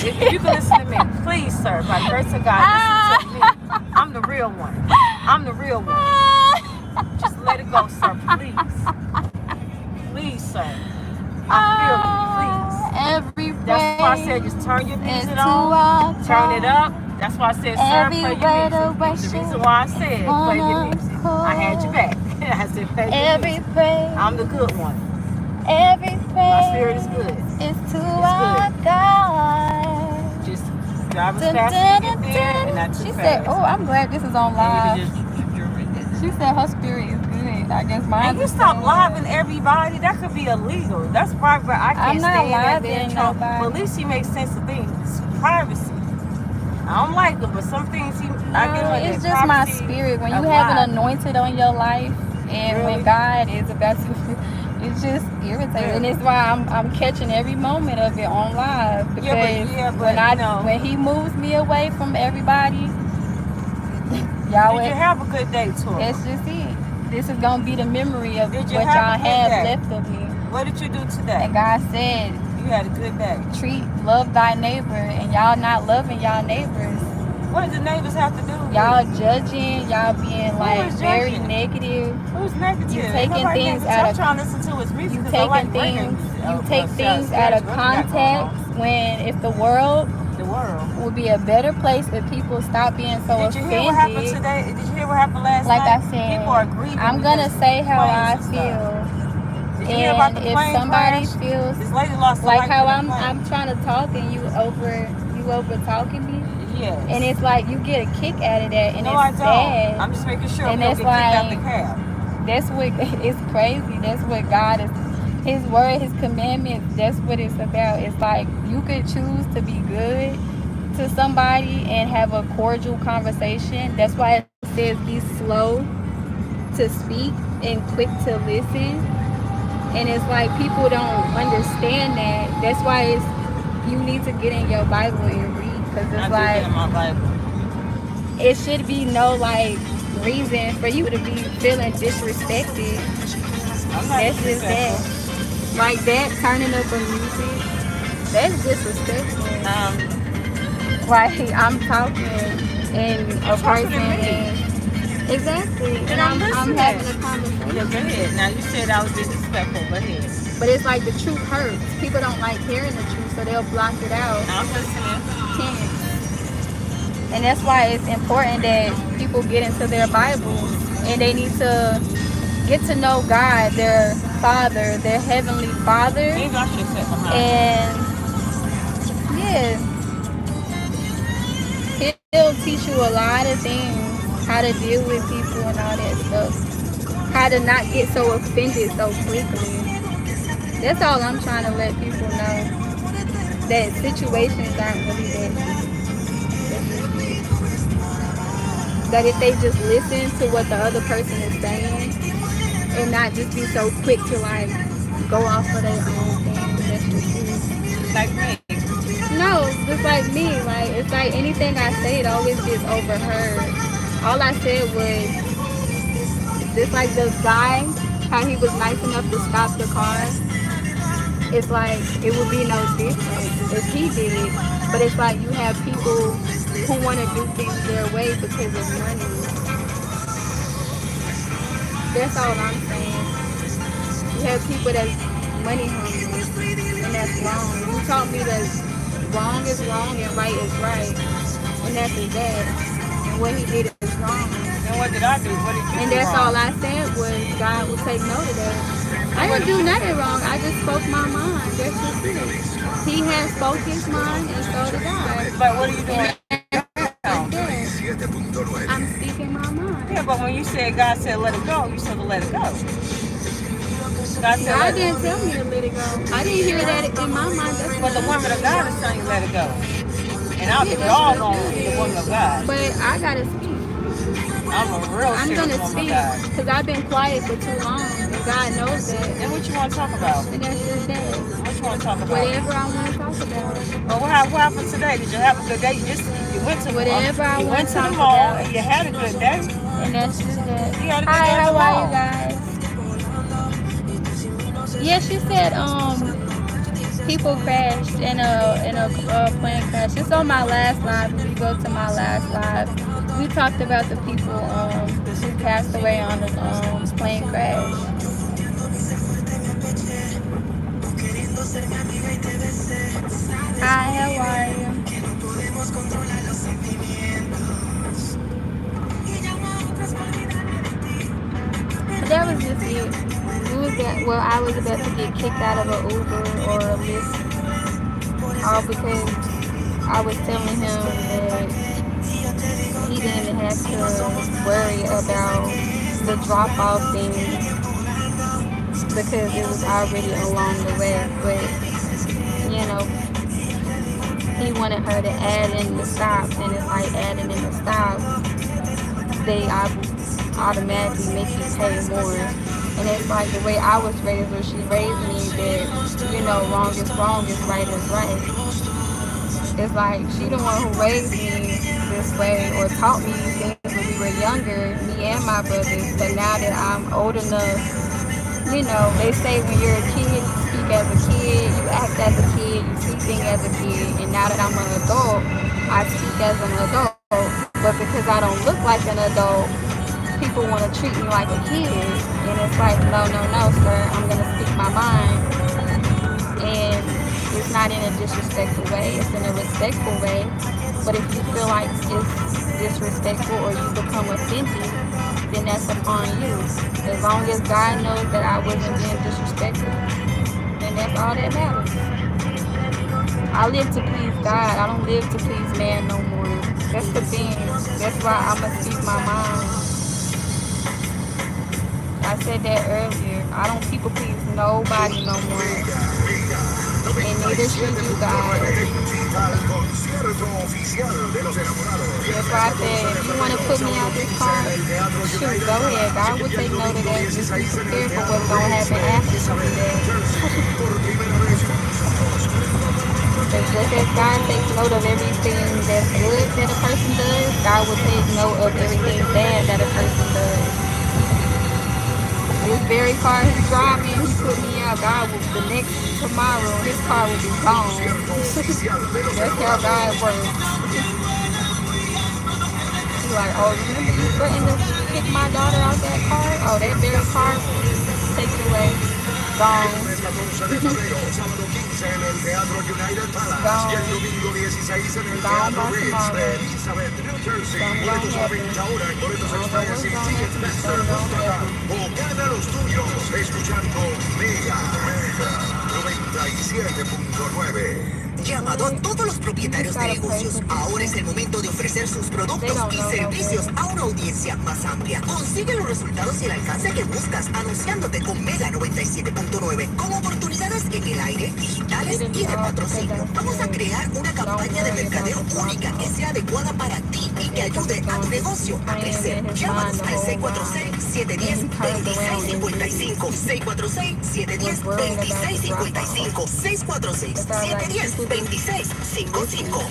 If you can listen to me, please, sir, by the grace of God, listen to me. I'm the real one. I'm the real one. Just let it go, sir, please. Please, sir. I feel you, please. Every That's why I said just turn your music on. Turn it up. That's why I said, sir, play your music. That's the reason why I said play your music. I had you back. I said play your music. I'm the good one. Every My spirit is good. It's to our God. Just drive as fast as you get there and not too she fast. Said, "Oh, I'm glad this is on live." She said her spirit is good. I guess mine. And you stop living everybody. That could be illegal. That's private. I can't stand that damn trouble. But at least he makes sense of things. Privacy. I don't like it, but some things I get on it's just my spirit. When you have an anointed on your life, and when God is about to, it's just irritating. And it's why I'm catching every moment of it on live because when He moves me away from everybody, y'all. Did you have a good day, Tori? That's just it. This is gonna be the memory of what y'all have left of me. What did you do today? And God said, you had a good day. Love thy neighbor, and y'all not loving y'all neighbors. What did the neighbors have to do with y'all judging, y'all being like very negative. Who's negative? You taking things out of. I'm trying to listen to his music. You taking things. You take things out of context. When if the world would be a better place if people stop being so offended. Did you hear what happened today? Did you hear what happened last night? Like I said, people are grieving. I'm gonna say how I feel. And if somebody feels like how I'm trying to talk and you over talking me, yes. And it's like you get a kick out of that, and it's sad. I'm just making sure and we don't get kicked out the cab. That's what it's crazy. That's what God is. His word, His commandments. That's what it's about. It's like you could choose to be good to somebody and have a cordial conversation. That's why it says be slow to speak and quick to listen. And it's like people don't understand that. That's why you need to get in your Bible and read, because it's like in my Bible. It should be no like reason for you to be feeling disrespected. That's just that. Like that turning up the music, that's disrespectful. Like I'm talking and a person is. Exactly. And I'm having a conversation. Yeah, go ahead. Now you said I was disrespectful. Go ahead. But it's like the truth hurts. People don't like hearing the truth, so they'll block it out. I'm listening. And that's why it's important that people get into their Bible and they need to get to know God, their Father, their Heavenly Father. Maybe I should sit behind. And He'll teach you a lot of things. How to deal with people and all that stuff. How to not get so offended so quickly. That's all I'm trying to let people know. That situations aren't really that deep. That if they just listen to what the other person is saying and not just be so quick to like go off of their own thing. That's just it. Like me. No, just like me. Like it's like anything I say, it always gets overheard. All I said was, just like the guy, how he was nice enough to stop the car. It's like, it would be no different if he did it. But it's like you have people who want to do things their way because of money. That's all I'm saying. You have people that's money hungry, and that's wrong. You taught me that wrong is wrong and right is right. And that's his dad. And what he did is wrong. And what did I do? What did you do? And that's wrong? all I said was God will take note of that. I didn't do nothing wrong. I just spoke my mind. That's just it. He has spoke his mind, and so did I. But what are you doing? I'm speaking my mind. Yeah, but when you said God said let it go, you said to let it go. God didn't tell me to let it go. I didn't hear that in my mind. But the woman of God is telling you let it go. And I'll be all on the woman of God. But I gotta speak. I'm gonna speak because I've been quiet for too long, and God knows that. And what you want to talk about? And that's just that. What you want to talk about? Whatever I want to talk about. Well, what happened today? Did you have a good day? You went to whatever I went to the talk mall about. And you had a good day. And that's just that. You had a good Hi, day at how the are you guys? Yeah, she said people crashed in a plane crash. It's on my last live. If you go to my last live, we talked about the people who passed away on the plane crash. Hi, how are you? But that was just it. I was about to get kicked out of an Uber or a Lyft, all because I was telling him that he didn't have to worry about the drop-off thing because it was already along the way. But, you know, he wanted her to add in the stops, and it's like adding in the stops, they automatically make you pay more. And it's like the way I was raised, where she raised me that, you know, wrong is wrong, is right is right. It's like she the one who raised me this way or taught me these things when we were younger, me and my brothers. But now that I'm old enough, you know, they say when you're a kid, you speak as a kid, you act as a kid, you see things as a kid. And now that I'm an adult, I speak as an adult. But because I don't look like an adult, people want to treat me like a kid. And it's like, no, sir, I'm going to speak my mind. And it's not in a disrespectful way, it's in a respectful way. But if you feel like it's disrespectful or you become offended, then that's upon you. As long as God knows that I wasn't being disrespectful, then that's all that matters. I live to please God. I don't live to please man no more. That's the thing. That's why I'm going to speak my mind. I said that earlier. I don't people please nobody no more. And neither should you guys. That's why I said, if you want to put me out this car, shoot, go ahead. God will take note of that. Just be prepared for what's going to happen after you do that. Because just as God takes note of everything that's good that a person does, God will take note of everything bad that a person does. This very car he's driving, he put me out. God will, the next tomorrow, his car will be gone. That's how God works. He's like, oh, remember you threatened to kick my daughter out that car? Oh, that very car, take it away. Gone. Gone by tomorrow. Something gonna happen. I don't know what's gonna happen. Something gonna happen. Llamado a todos los propietarios de negocios, ahora es el momento de ofrecer sus productos y servicios a una audiencia más amplia. Consigue los resultados y el alcance que buscas anunciándote con Mega 97.9 con oportunidades en el aire, digitales y de patrocinio. Vamos a crear una campaña de mercadeo única que sea adecuada para ti y que ayude a tu negocio a crecer. Llámanos al 646-710-2655, 646-710-2655, 646-710-2655.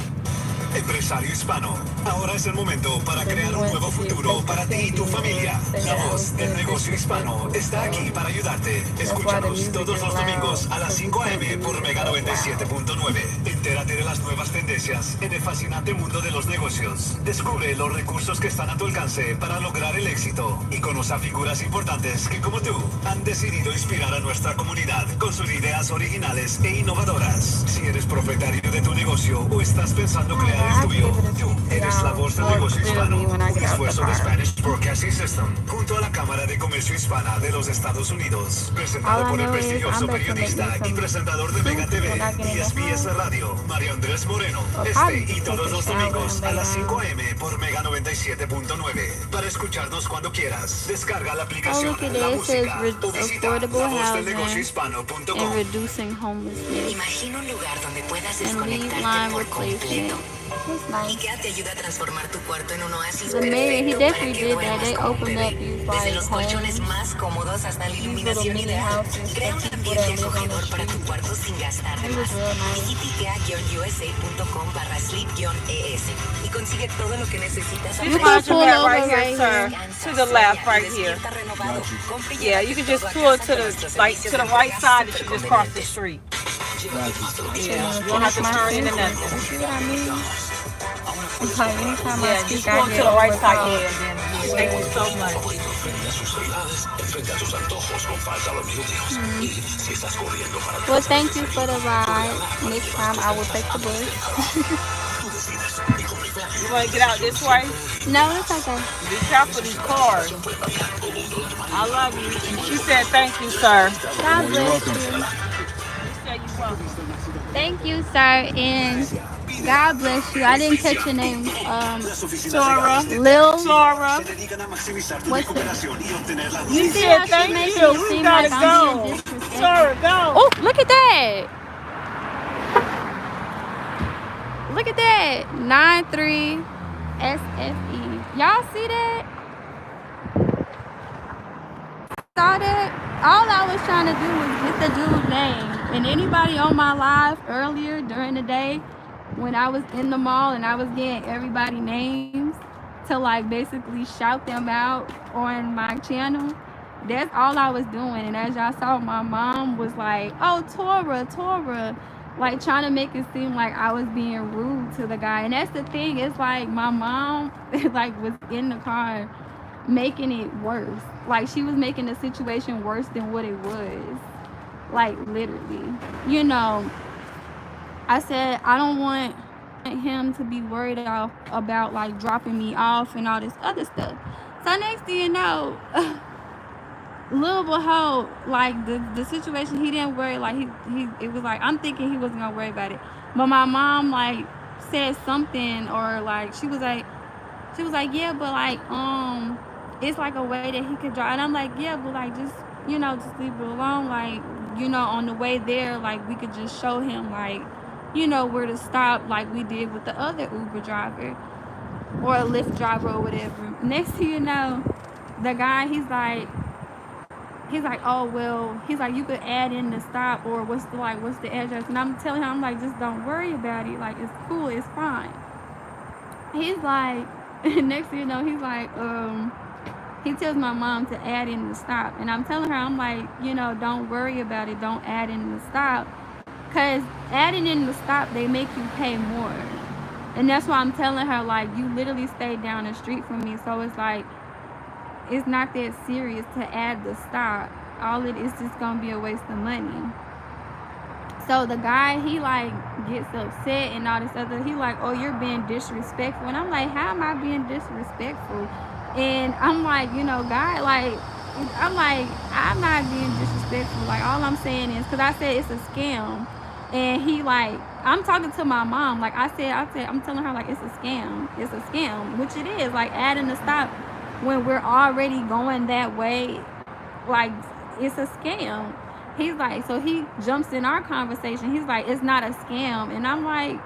Empresario hispano, ahora es el momento para crear un nuevo futuro para ti y tu familia. La voz del negocio hispano está aquí para ayudarte. Escúchanos todos los domingos a las 5 a.m. por Mega 97.9. Entérate de las nuevas tendencias en el fascinante mundo de los negocios. Descubre los recursos que están a tu alcance para lograr el éxito y conoce a figuras importantes que, como tú, han decidido inspirar a nuestra comunidad con sus ideas originales e innovadoras. Si eres propietario de tu negocio o estás pensando crear el tuyo, tú eres la voz del negocio hispano. Un esfuerzo de Spanish Broadcasting System junto a la Cámara de Comercio Hispana de los Estados Unidos. Presentado por el prestigioso periodista y presentador de Mega TV y SBS Radio, Mario Andrés Moreno. Este y todos los domingos a las 5 a.m. por Mega 97.9. Para escucharnos cuando quieras, descarga la aplicación La Música o visita lavozdelsnegociohispano.com. Imagina un lugar donde puedas desconectarte por completo. Nice. IKEA te ayuda a transformar tu cuarto en un oasis The mayor, he perfecto definitely para que did that. duermas They como un opened up bebé. these Desde like los colchones homes, más cómodos hasta la these little iluminación mini ideal. houses Crea for un people ambiente that live on the acogedor para tu street. cuarto sin gastar de It was más. real nice. Visita IKEA-USA.com/sleep-ES y consigue todo lo que necesitas. You can find pull your mat over right here, right sir. here. To the left, right here. Yeah, you can just pull it to the to the right side that you just crossed the street. Yeah, you don't have to turn into nothing. You see what I mean? It's like anytime I Yeah, speak, just I go to get the right side. overtalked. Yeah, then thank you so much. Well, thank you for the ride. Next time I will take the bus. You want to get out this way? No, it's okay. Be careful these cars. I love you. She said thank you, sir. God bless you. You said you welcome. Thank you, sir, and God bless you. I didn't catch your name. Tora. Lil. Tora. What's it? You You see said how she thank making you. it We seem gotta like I'm being go. disrespectful? Tora, go. Oh, look at that. Look at that. 93 SFE. Y'all see that? Saw that? All I was trying to do was get the dude's name. And anybody on my live earlier during the day when I was in the mall and I was getting everybody names to like basically shout them out on my channel, that's all I was doing. And as y'all saw, my mom was like, oh, Tora, like trying to make it seem like I was being rude to the guy. And that's the thing, it's like my mom like was in the car making it worse. Like she was making the situation worse than what it was. Like literally. You know, I said I don't want him to be worried about like dropping me off and all this other stuff. So next thing you know, little behold, like the situation, he didn't worry. Like he it was like I'm thinking he wasn't gonna worry about it, but my mom like said something, or like she was like yeah, but like it's like a way that he could drive. And I'm like, yeah, but like just just leave it alone. Like on the way there, like we could just show him like where to stop, like we did with the other Uber driver or a Lyft driver or whatever. Next thing you know, the guy, he's like, oh well, he's like, you could add in the stop, or what's the address. And I'm telling him, I'm like, just don't worry about it, like it's cool, it's fine. He's like, next thing you know, he's like, he tells my mom to add in the stop. And I'm telling her, I'm like, don't worry about it, don't add in the stop, because adding in the stop, they make you pay more. And that's why I'm telling her, like, you literally stayed down the street from me, so it's like, it's not that serious to add the stop. All it is just gonna be a waste of money. So the guy, he like gets upset and all this other. He like, oh, you're being disrespectful. And I'm like, how am I being disrespectful? And I'm like, guy, like, I'm like, I'm not being disrespectful. Like, all I'm saying is, because I said it's a scam. And he like, I'm talking to my mom. Like I said, I'm telling her like it's a scam. It's a scam, which it is. Like adding the stop when we're already going that way, like it's a scam. He's like, so he jumps in our conversation. He's like, it's not a scam. And I'm like,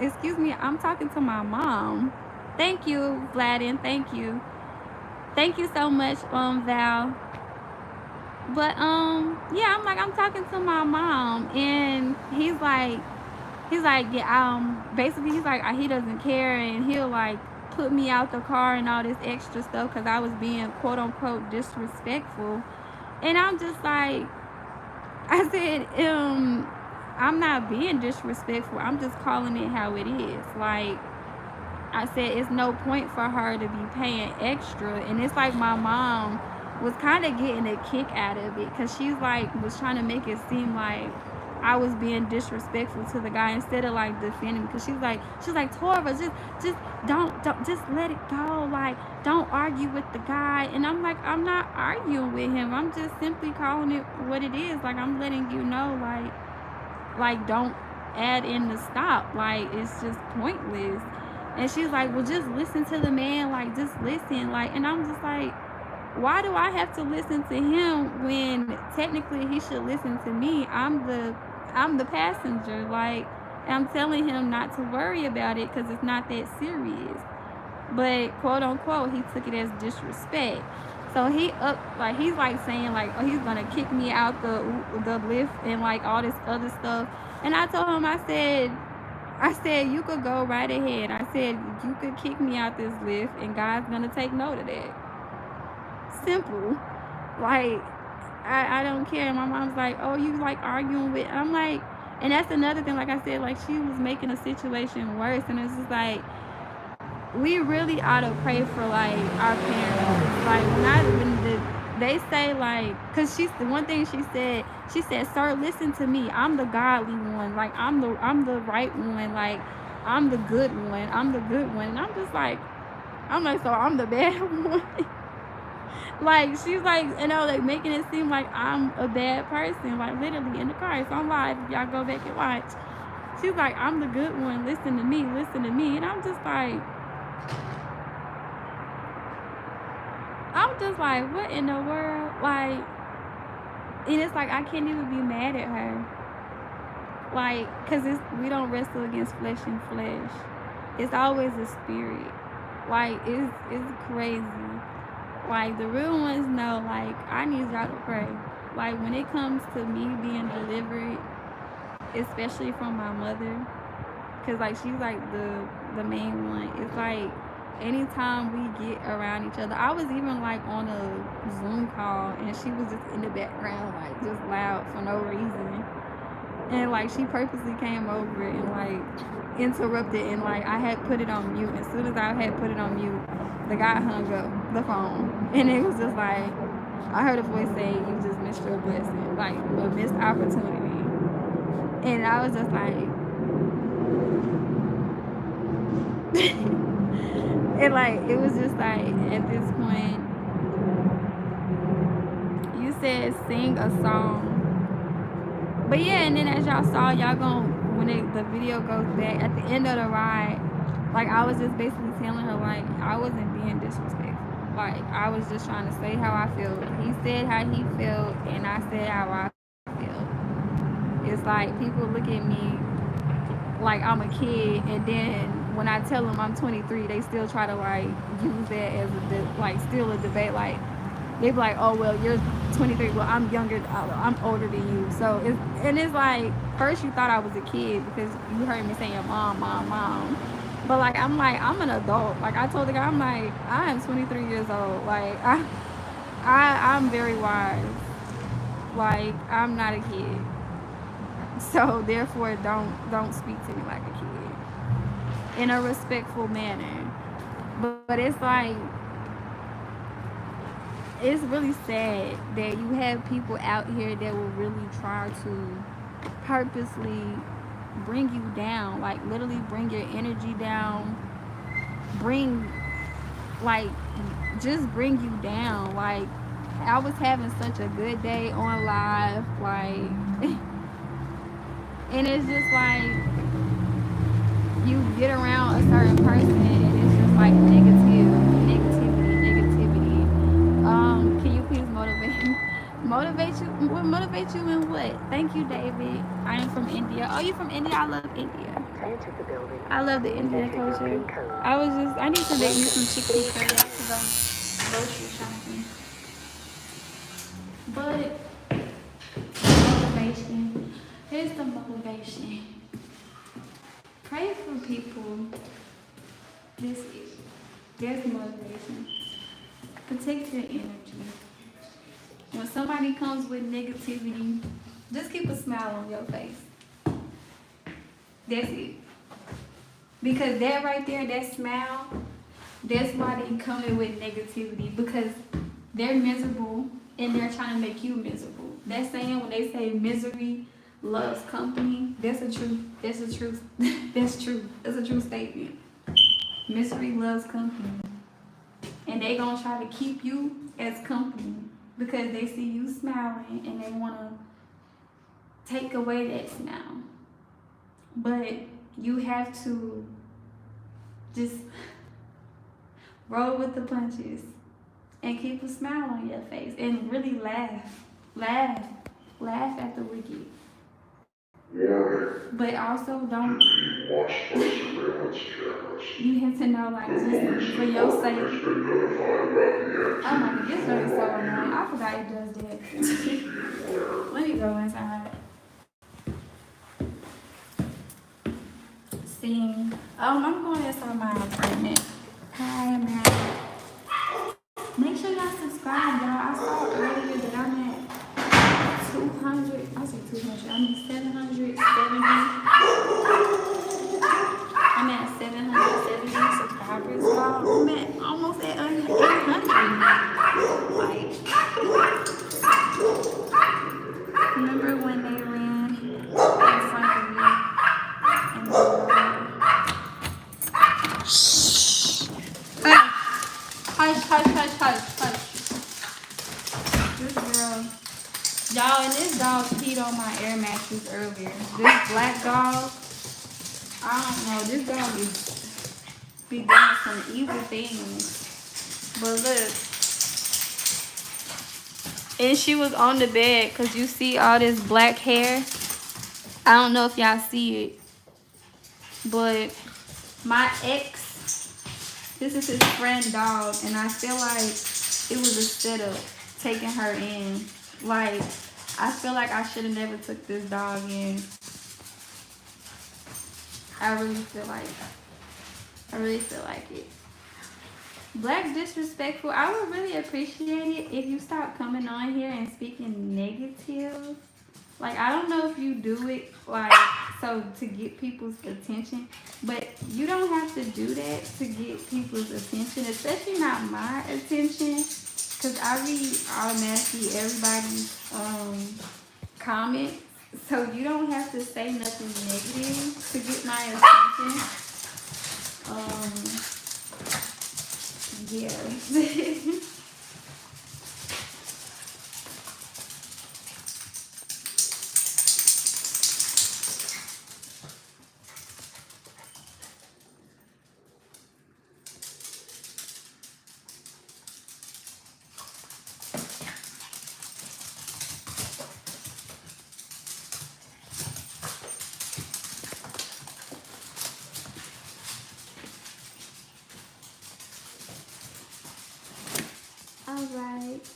excuse me, I'm talking to my mom. Thank you, Vladin. Thank you so much, Val. But yeah, I'm talking to my mom, and he's like, yeah, basically he's like, he doesn't care, and he'll like put me out the car and all this extra stuff because I was being quote unquote disrespectful. And I'm just like, I said, I'm not being disrespectful, I'm just calling it how it is. Like I said, it's no point for her to be paying extra. And it's like my mom was kind of getting a kick out of it, because she's like, was trying to make it seem like I was being disrespectful to the guy instead of like defending, because she's like, Tora, just don't just let it go, like don't argue with the guy. And I'm like, I'm not arguing with him, I'm just simply calling it what it is. Like I'm letting you know, like don't add in the stop, like it's just pointless. And she's like, well, just listen to the man, like just listen. Like, and I'm just like, why do I have to listen to him when technically he should listen to me? I'm the passenger. Like, I'm telling him not to worry about it because it's not that serious. But quote unquote, he took it as disrespect. So he's like saying like, oh, he's gonna kick me out the Lyft and like all this other stuff. And I told him, I said, you could go right ahead. I said, you could kick me out this Lyft and God's gonna take note of that. Simple. Like, I don't care. My mom's like, oh, you like arguing with, I'm like, and that's another thing, like I said, like she was making a situation worse, and it's just like, we really ought to pray for like our parents. Like they say like, cause she's the one thing she said, sir, listen to me, I'm the godly one, like I'm the right one, like I'm the good one, and I'm just like, so I'm the bad one. Like she's like, like making it seem like I'm a bad person, like literally in the car. It's on live if y'all go back and watch. She's like, I'm the good one, listen to me, and I'm just like, what in the world? Like, and it's like I can't even be mad at her, like, cause we don't wrestle against flesh and flesh. It's always a spirit. Like it's crazy. Like the real ones know. Like I need y'all to pray. Like when it comes to me being delivered, especially from my mother, cause like she's like the main one. It's like anytime we get around each other, I was even like on a Zoom call and she was just in the background, like just loud for no reason. And like she purposely came over and like interrupted, and like I had put it on mute. As soon as I had put it on mute, the guy hung up the phone, and it was just like I heard a voice say, "You just missed your blessing, like a missed opportunity." And I was just like, and like it was just like at this point, you said sing a song. But yeah, and then as y'all saw, y'all gon' when the video goes back at the end of the ride, like I was just basically telling her like I wasn't being disrespectful. Like I was just trying to say how I feel. He said how he felt, and I said how I feel. It's like people look at me like I'm a kid, and then when I tell them I'm 23, they still try to like use that as like still a debate. Like they be like, oh well, you're 23, well I'm younger, I'm older than you. So it's like, first you thought I was a kid because you heard me saying mom, but like I'm an adult. Like I told the guy, I'm like, I am 23 years old. Like I'm very wise. Like I'm not a kid, so therefore don't speak to me like a kid in a respectful manner. But it's like, it's really sad that you have people out here that will really try to purposely bring you down, like literally bring your energy down, just bring you down. Like I was having such a good day on live, like and it's just like you get around a certain person and it's just like negativity. Can you please motivate you in what? Thank you, David. I am from India. Oh, you from India? I love India. I love the Indian culture. I need to make me some chicken curry because I'm grocery shopping. But motivation. Here's the motivation. Pray for people. There's motivation. Protect your energy. When somebody comes with negativity, just keep a smile on your face. That's it. Because that right there, that smile, that's why they coming with negativity, because they're miserable and they're trying to make you miserable. That saying, when they say misery loves company, that's a true that's a true statement. Misery loves company. And they gonna try to keep you as company because they see you smiling and they wanna take away that smile. But you have to just roll with the punches and keep a smile on your face and really laugh at the wicked. But also don't. You have to know, like, just for your sake. Oh my God, this is so annoying. I forgot it does that. Let me go inside. Sing. I'm going inside my apartment. Hi, man. Make sure y'all subscribe, y'all. I saw earlier that I'm at 700. I said 200. I mean 770. I'm at 770 subscribers, y'all. I'm at almost at 800. Like, remember when they ran in front of me and hush, hush, hush, hush, hush. This girl, y'all, and this dog peed on my air mattress earlier. This black dog, I don't know, this dog is be doing some evil things. But look, and she was on the bed because you see all this black hair. I don't know if y'all see it, but my ex, this is his friend dog, and I feel like it was a setup taking her in. Like, I feel like I should have never took this dog in. I really feel like it. Black disrespectful. I would really appreciate it if you stop coming on here and speaking negative. Like, I don't know if you do it like so to get people's attention, but you don't have to do that to get people's attention, especially not my attention, because I read automatically everybody's comments. So you don't have to say nothing negative to get my attention. Yeah. Alright,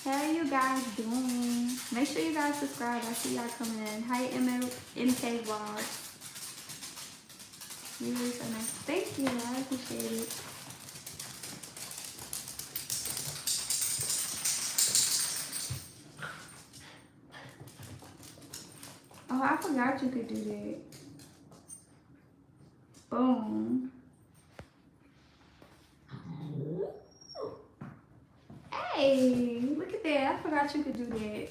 how are you guys doing? Make sure you guys subscribe. I see y'all coming in. Hi, MK Vlog. You really so nice. Thank you, I appreciate it. Oh, I forgot you could do that. Boom. Hey, look at that. I forgot you could do that.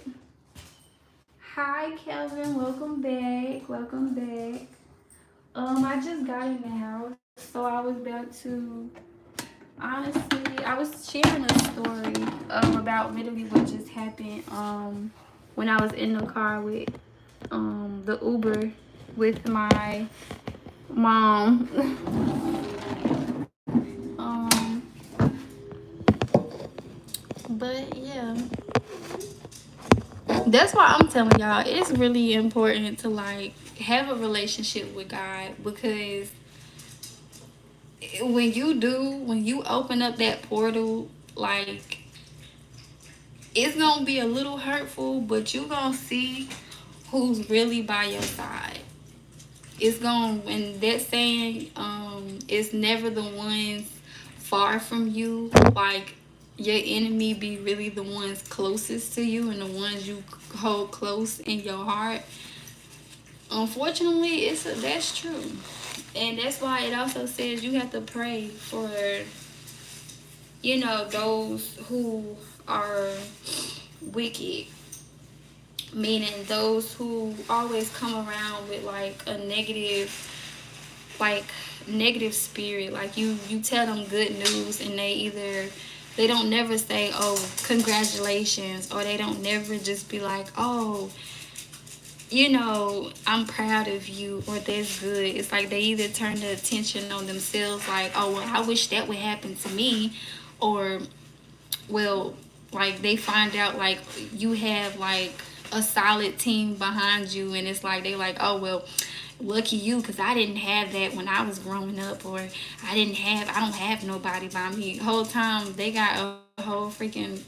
Hi, Kelvin. Welcome back. Welcome back. I just got in the house, so I was about to, honestly, I was sharing a story about literally what just happened when I was in the car with the Uber with my mom. But yeah, that's why I'm telling y'all it's really important to like have a relationship with God, because when you open up that portal, like, it's gonna be a little hurtful, but you gonna see who's really by your side. It's gonna, when that saying, it's never the ones far from you, like, your enemy be really the ones closest to you and the ones you hold close in your heart. Unfortunately, that's true. And that's why it also says you have to pray for, you know, those who are wicked. Meaning those who always come around with like a negative spirit. Like you tell them good news and they don't never say, oh, congratulations, or they don't never just be like, oh, you know, I'm proud of you, or that's good. It's like they either turn the attention on themselves, like, oh, well, I wish that would happen to me, or, well, like they find out like you have like a solid team behind you, and it's like they like, oh, well, lucky you, because I didn't have that when I was growing up, or I don't have nobody by me. Whole time they got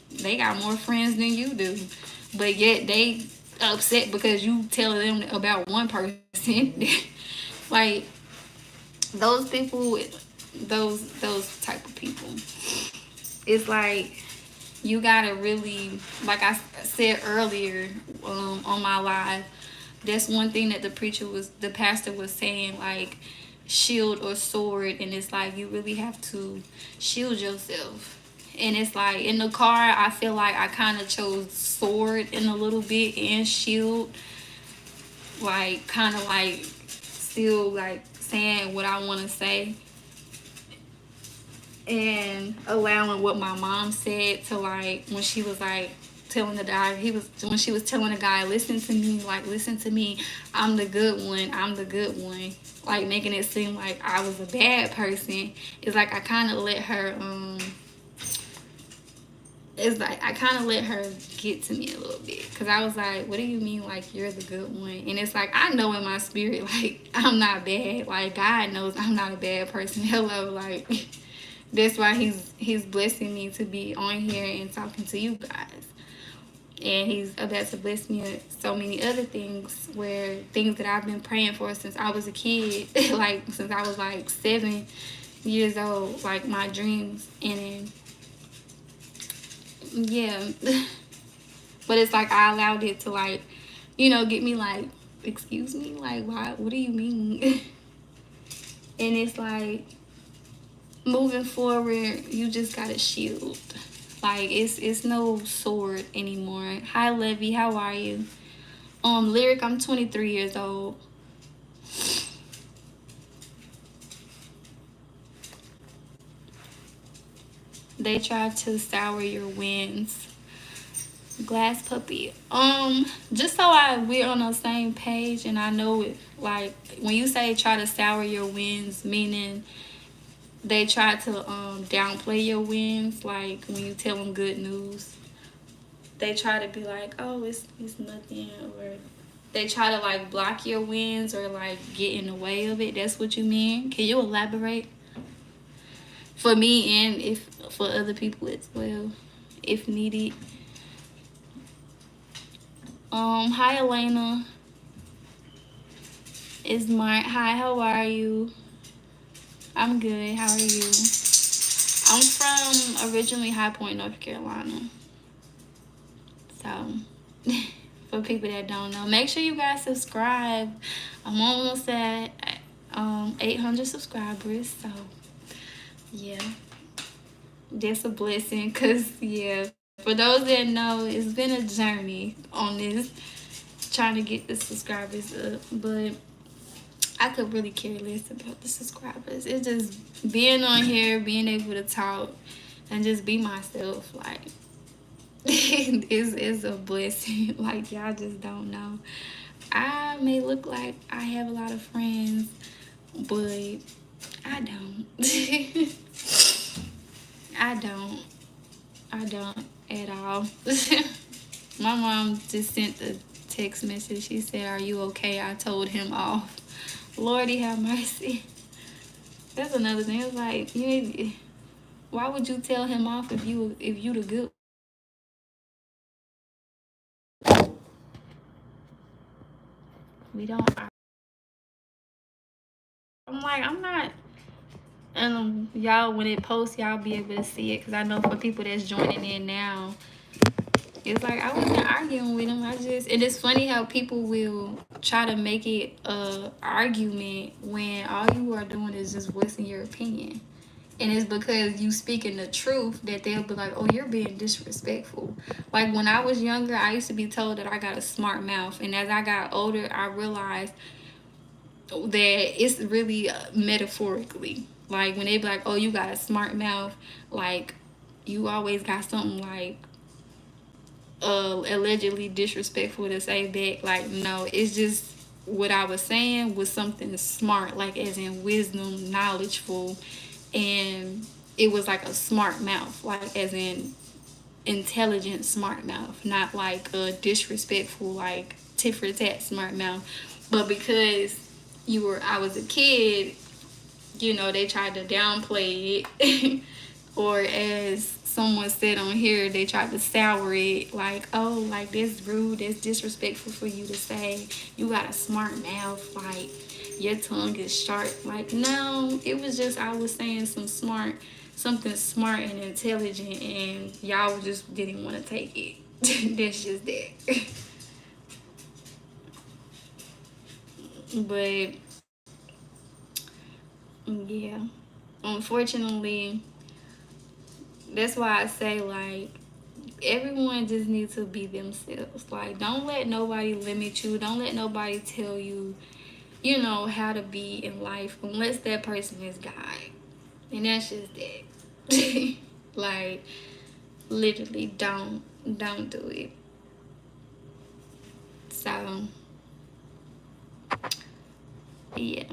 they got more friends than you do, but yet they upset because you tell them about one person. Like those people, those type of people, it's like you gotta really, like said earlier on my live, that's one thing that the pastor was saying, like shield or sword, and it's like you really have to shield yourself. And it's like in the car, I feel like I kind of chose sword in a little bit and shield, like kind of like still like saying what I want to say and allowing what my mom said to, like, when she was like telling the guy, when she was telling the guy, listen to me, I'm the good one, like making it seem like I was a bad person. It's like I kind of let her get to me a little bit, because I was like, what do you mean like you're the good one? And it's like I know in my spirit, like I'm not bad, like God knows I'm not a bad person. Hello, like that's why he's blessing me to be on here and talking to you guys. And he's about to bless me with so many other things, where things that I've been praying for since I was a kid, like since I was like 7 years old, like my dreams. And yeah, but it's like I allowed it to, like, get me like, excuse me, like, why, what do you mean? And it's like, moving forward, you just gotta shield. Like it's no sword anymore. Hi Levy, how are you? Lyric, I'm 23 years old. They try to sour your wins. Glass puppy. Just so we're on the same page and I know it, like when you say try to sour your wins, meaning they try to downplay your wins, like when you tell them good news. They try to be like, oh, it's nothing, or they try to like block your wins or like get in the way of it. That's what you mean? Can you elaborate? For me and if for other people as well, if needed. Hi Elena. It's Mark. Hi, how are you? I'm good. How are you? I'm from originally High Point, North Carolina. So, for people that don't know, make sure you guys subscribe. I'm almost at 800 subscribers. So, yeah, that's a blessing. Because, yeah, for those that know, it's been a journey on this, trying to get the subscribers up. But I could really care less about the subscribers. It's just being on here, being able to talk, and just be myself. Like, is a blessing. Like, y'all just don't know. I may look like I have a lot of friends, but I don't. I don't at all. My mom just sent a text message. She said, are you okay? I told him off. Lordy have mercy. That's another thing. It's like, why would you tell him off if you the good? We don't. I'm like, I'm not. And y'all, when it posts, y'all be able to see it, because I know for people that's joining in now, it's like I wasn't arguing with him. And it's funny how people will try to make it a argument when all you are doing is just voicing your opinion. And it's because you speaking the truth that they'll be like, oh, you're being disrespectful. Like when I was younger, I used to be told that I got a smart mouth. And as I got older, I realized that it's really metaphorically. Like when they be like, oh, you got a smart mouth, like you always got something like allegedly disrespectful to say back. Like, no, it's just what I was saying was something smart, like as in wisdom, knowledgeful, and it was like a smart mouth, like as in intelligent smart mouth, not like a disrespectful, like tit for tat smart mouth. But because I was a kid, they tried to downplay it. Or as someone said on here, they tried to sour it, like, oh, like that's rude, that's disrespectful for you to say. You got a smart mouth, like your tongue is sharp. Like, no, it was just I was saying something smart and intelligent, and y'all just didn't want to take it. That's just that. But yeah, unfortunately, that's why I say, like, everyone just needs to be themselves. Like, don't let nobody limit you. Don't let nobody tell you, you know, how to be in life unless that person is God. And that's just that. Like, literally, don't do it. So, yeah.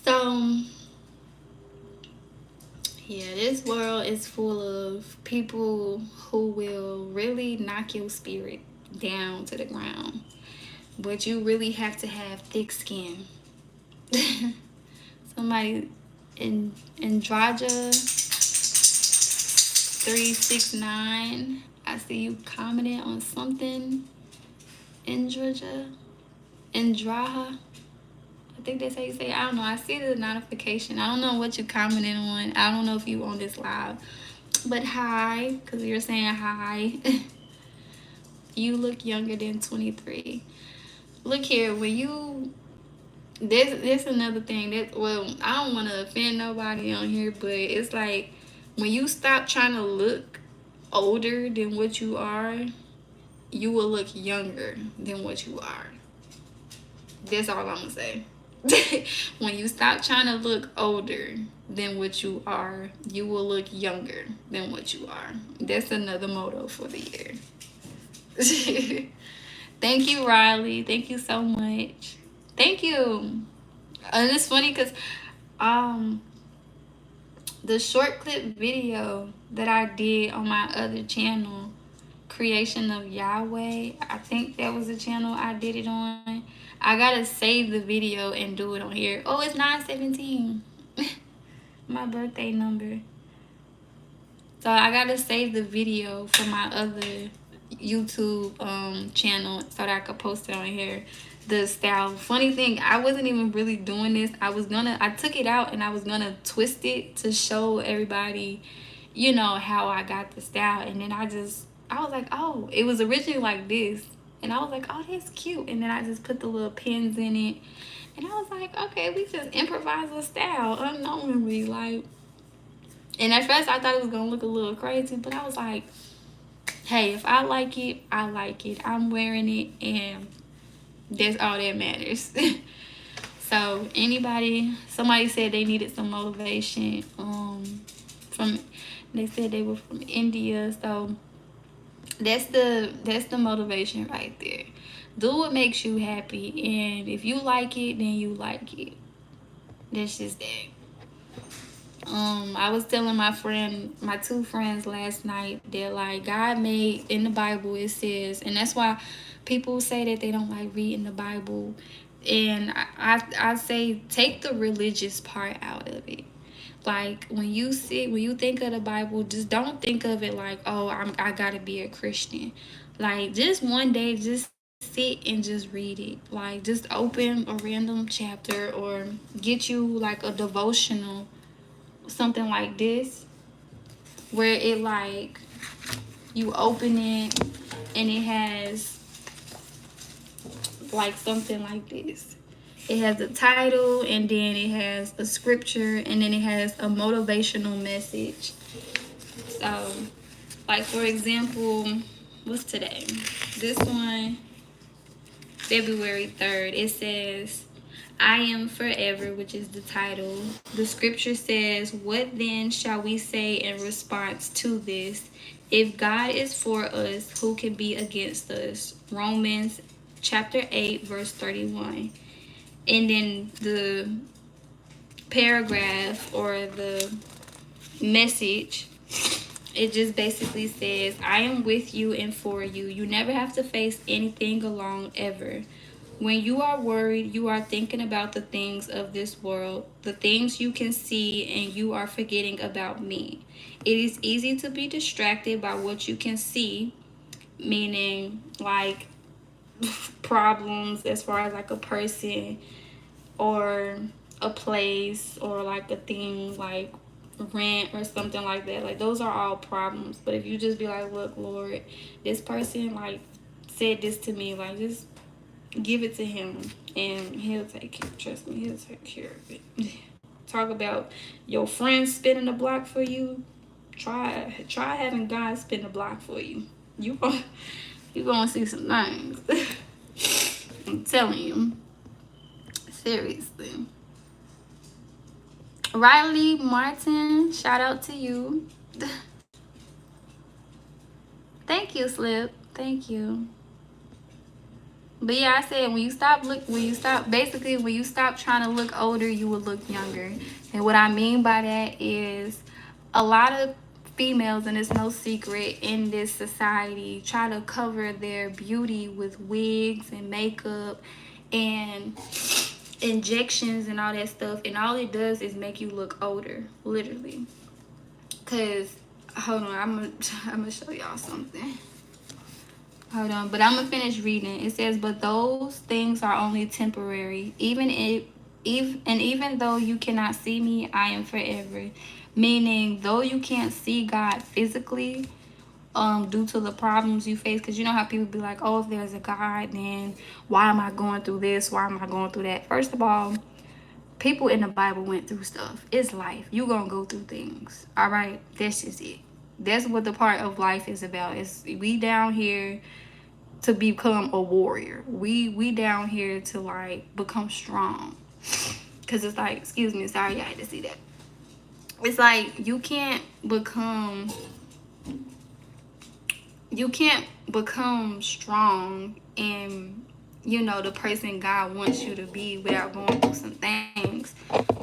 So, yeah, this world is full of people who will really knock your spirit down to the ground. But you really have to have thick skin. Somebody in Andraja 369. I see you commented on something. Andraja. I think that's how you say it. I don't know. I see the notification. I don't know what you commented on. I don't know if you on this live. But hi, because you're saying hi. You look younger than 23. Look here, when you this another thing that, well, I don't want to offend nobody on here, but it's like when you stop trying to look older than what you are, you will look younger than what you are. That's all I'm gonna say. When you stop trying to look older than what you are, you will look younger than what you are. That's another motto for the year. Thank you, Riley. Thank you so much. Thank you. And it's funny because the short clip video that I did on my other channel, Creation of Yahweh, I think that was the channel I did it on. I gotta save the video and do it on here. Oh, it's 9/17. My birthday number. So I gotta save the video for my other YouTube channel so that I could post it on here. The style. Funny thing, I wasn't even really doing this. I took it out and I was gonna twist it to show everybody, you know, how I got the style. And then I was like, oh, it was originally like this. And I was like, oh, that's cute. And then I just put the little pins in it. And I was like, okay, we just improvise a style unknowingly. Like, and at first I thought it was gonna look a little crazy, but I was like, hey, if I like it, I like it. I'm wearing it, and that's all that matters. So somebody said they needed some motivation. They said they were from India, so that's the motivation right there. Do what makes you happy, and if you like it, then you like it. That's just that. I was telling my two friends last night, they're like, God made, in the Bible it says, and that's why people say that they don't like reading the Bible. And I say, take the religious part out of it. Like, when you think of the Bible, just don't think of it like, oh, I gotta be a Christian. Like, just one day, just sit and just read it. Like, just open a random chapter or get you like a devotional, something like this, where it like you open it and it has like something like this. It has a title, and then it has a scripture, and then it has a motivational message. So, like, for example, what's today? This one, February 3rd, it says, I am forever, which is the title. The scripture says, what then shall we say in response to this? If God is for us, who can be against us? Romans chapter 8, verse 31. And then the paragraph or the message, it just basically says, I am with you and for you. You never have to face anything alone ever. When you are worried, you are thinking about the things of this world, the things you can see, and you are forgetting about me. It is easy to be distracted by what you can see, meaning like problems as far as like a person or a place or like a thing, like rant or something like that. Like, those are all problems. But if you just be like, look, Lord, this person like said this to me, like, just give it to him and he'll take care. Trust me, he'll take care of it. Talk about your friends spinning the block for you. Try having God spin the block for you. You gonna see some things. I'm telling you. Seriously. Riley Martin, shout out to you. Thank you, Slip. Thank you. But yeah, I said when you stop trying to look older, you will look younger. And what I mean by that is a lot of females, and it's no secret in this society, try to cover their beauty with wigs and makeup and injections and all that stuff, and all it does is make you look older, literally. Cause hold on, I'm gonna show y'all something. Hold on, but I'm gonna finish reading. It says, but those things are only temporary. Even though you cannot see me, I am forever. Meaning, though you can't see God physically, due to the problems you face, because you know how people be like, oh, if there's a God, then why am I going through this? Why am I going through that? First of all, people in the Bible went through stuff. It's life. You gonna go through things. All right, that's just it. That's what the part of life is about. It's we down here to become a warrior. We down here to like become strong. Cause it's like, excuse me, sorry, I had to see that. It's like you can't become strong and the person God wants you to be without going through some things.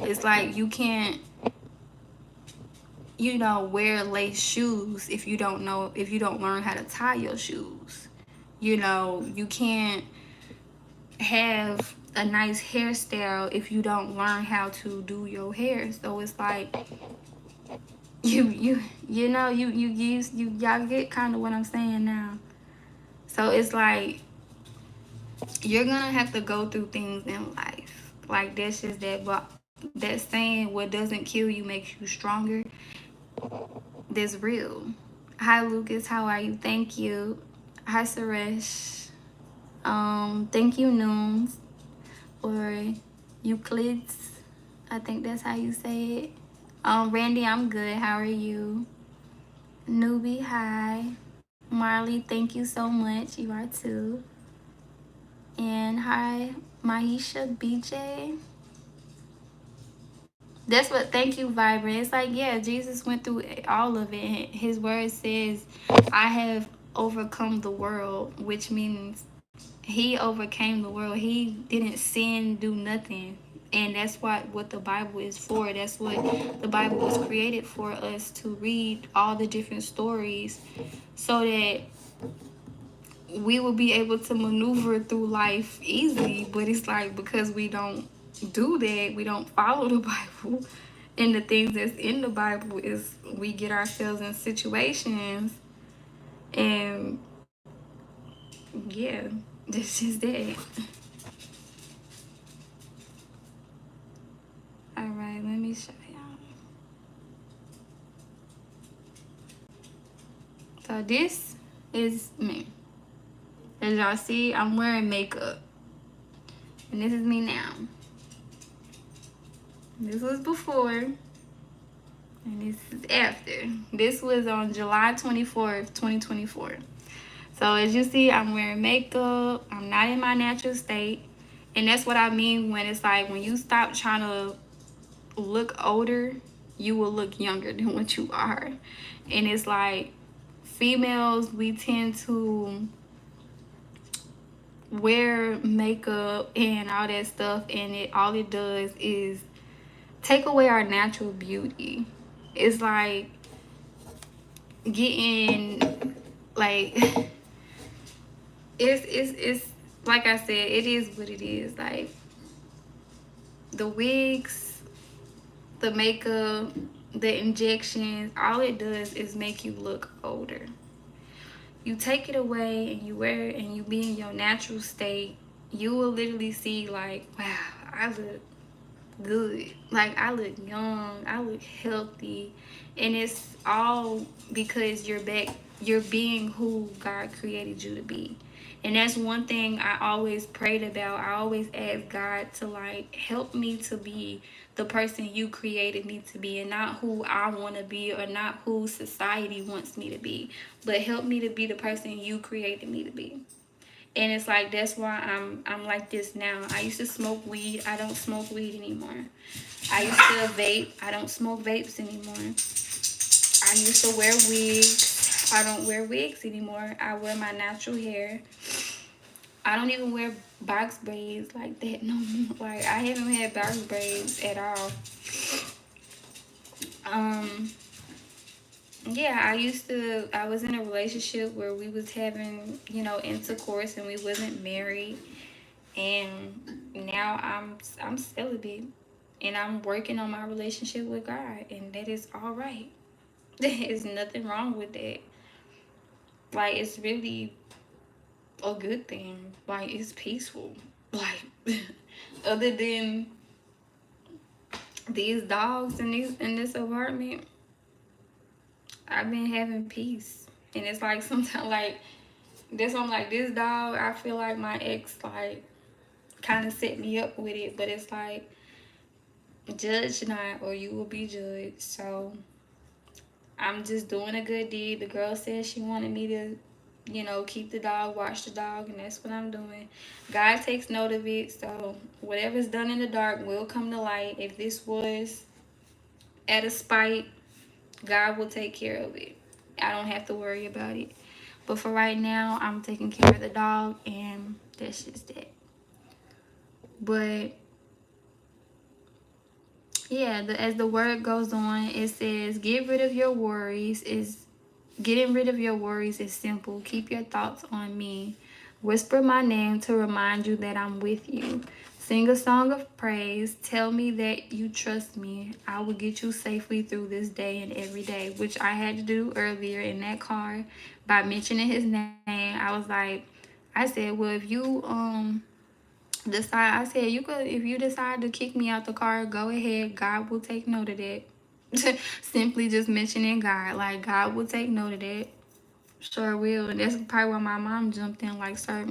It's like you can't wear lace shoes if you don't learn how to tie your shoes. You can't have a nice hairstyle if you don't learn how to do your hair. So it's like y'all get kind of what I'm saying now. So it's like you're gonna have to go through things in life. Like, that's just that. But that saying, what doesn't kill you makes you stronger, that's real. Hi Lucas, how are you? Thank you. Hi Suresh. Thank you, Nooms, or Euclids. I think that's how you say it. Randy, I'm good. How are you? Newbie, hi. Marley, thank you so much. You are too. And hi, Mahisha BJ. That's what, thank you, Vibrant. It's like, yeah, Jesus went through all of it. His word says, I have overcome the world, which means he overcame the world. He didn't sin, do nothing. And that's what the Bible is for. That's what the Bible was created for, us to read all the different stories so that we will be able to maneuver through life easy. But it's like, because we don't do that, we don't follow the Bible, and the things that's in the Bible is we get ourselves in situations, and yeah, this is that. All right, let me show y'all. So this is me. As y'all see, I'm wearing makeup, and this is me now. This was before, and this is after. This was on July 24th, 2024. So as you see, I'm wearing makeup. I'm not in my natural state. And that's what I mean when it's like, when you stop trying to look older, you will look younger than what you are. And it's like, females, we tend to wear makeup and all that stuff, and all it does is take away our natural beauty. It's like getting like it's like I said, it is what it is. Like, the wigs, the makeup, the injections, all it does is make you look older. You take it away and you wear it and you be in your natural state, you will literally see like, wow, I look good. Like, I look young, I look healthy, and it's all because you're being who God created you to be. And that's one thing I always prayed about. I always asked God to like help me to be the person you created me to be, and not who I want to be or not who society wants me to be, but help me to be the person you created me to be. And it's like that's why I'm like this now. I used to smoke weed. I don't smoke weed anymore. I used to vape. I don't smoke vapes anymore. I used to wear wigs. I don't wear wigs anymore. I wear my natural hair. I don't even wear box braids like that no more. Like, I haven't had box braids at all. Um, yeah, I was in a relationship where we was having, intercourse, and we wasn't married. And now I'm celibate, and I'm working on my relationship with God, and that is all right. There's nothing wrong with that. Like, it's really a good thing. Like, it's peaceful. Like, other than these dogs in this apartment, I've been having peace. And it's like sometimes, like, this I'm like, this dog, I feel like my ex like kind of set me up with it, but it's like, judge not or you will be judged. So I'm just doing a good deed. The girl said she wanted me to, keep the dog, watch the dog, and that's what I'm doing. God takes note of it, so whatever's done in the dark will come to light. If this was at a spite, God will take care of it. I don't have to worry about it. But for right now, I'm taking care of the dog, and that's just that. But yeah, as the word goes on, it says, "Get rid of your worries." Is Getting rid of your worries is simple. Keep your thoughts on me. Whisper my name to remind you that I'm with you. Sing a song of praise. Tell me that you trust me. I will get you safely through this day and every day, which I had to do earlier in that car by mentioning his name. I said, well, if you decide, I said, you could, if you decide to kick me out the car, go ahead. God will take note of that. Simply just mentioning God, like, God will take note of that. Sure will. And that's probably why my mom jumped in, like, sir,